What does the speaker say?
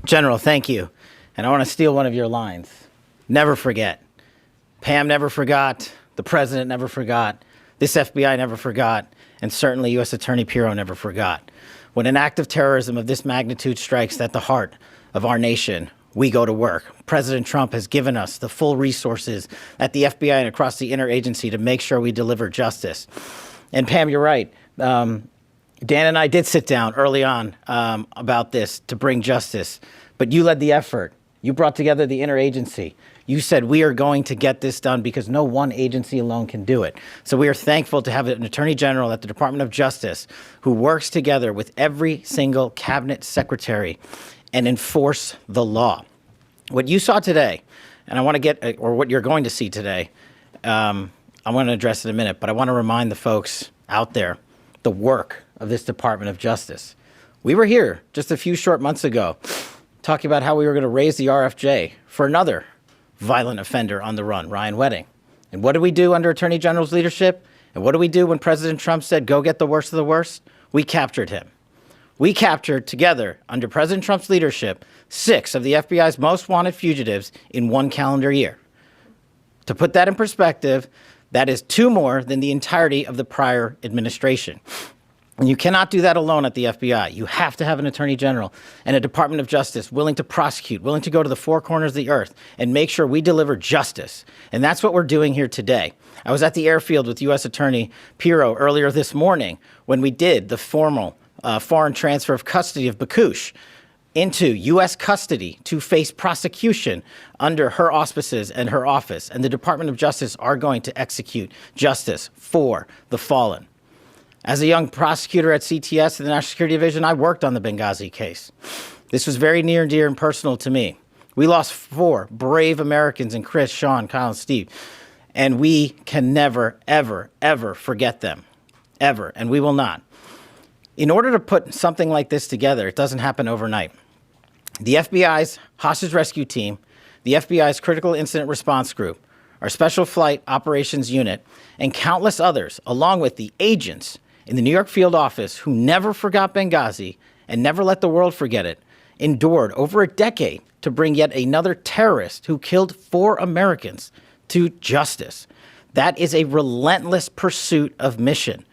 General, thank you. And I want to steal one of your lines. Never forget. Pam never forgot. The president never forgot. This FBI never forgot. And certainly U.S. Attorney Pirro never forgot. When an act of terrorism of this magnitude strikes at the heart of our nation, we go to work. President Trump has given us the full resources at the FBI and across the interagency to make sure we deliver justice. And Pam, you're right. Dan and I did sit down early on about this to bring justice, but you led the effort. You brought together the interagency. You said we are going to get this done because no one agency alone can do it. So we are thankful to have an Attorney General at the Department of Justice who works together with every single cabinet secretary and enforce the law. What you saw today, and I want to get, or what you're going to see today, I'm going to address it in a minute, but I want to remind the folks out there the work of this Department of Justice. We were here just a few short months ago talking about how we were going to raise the RFJ for another violent offender on the run, Ryan Wedding. And what did we do under Attorney General's leadership? And what did we do when President Trump said, go get the worst of the worst? We captured him. We captured together, under President Trump's leadership, 6 of the FBI's most wanted fugitives in 1 calendar year. To put that in perspective, that is 2 more than the entirety of the prior administration. And you cannot do that alone at the FBI. You have to have an Attorney General and a Department of Justice willing to prosecute, willing to go to the 4 corners of the earth and make sure we deliver justice. And that's what we're doing here today. I was at the airfield with U.S. Attorney Pirro earlier this morning when we did the formal foreign transfer of custody of Bakush into U.S. custody to face prosecution under her auspices and her office. And the Department of Justice are going to execute justice for the fallen. As a young prosecutor at CTS in the National Security Division, I worked on the Benghazi case. This was very near and dear and personal to me. We lost 4 brave Americans in Chris, Sean, Kyle, and Steve. And we can never, ever, ever forget them. Ever. And we will not. In order to put something like this together, it doesn't happen overnight. The FBI's hostage rescue team, the FBI's critical incident response group, our special flight operations unit, and countless others, along with the agents in the New York field office who never forgot Benghazi and never let the world forget it, endured over a decade to bring yet another terrorist who killed 4 Americans to justice. That is a relentless pursuit of mission.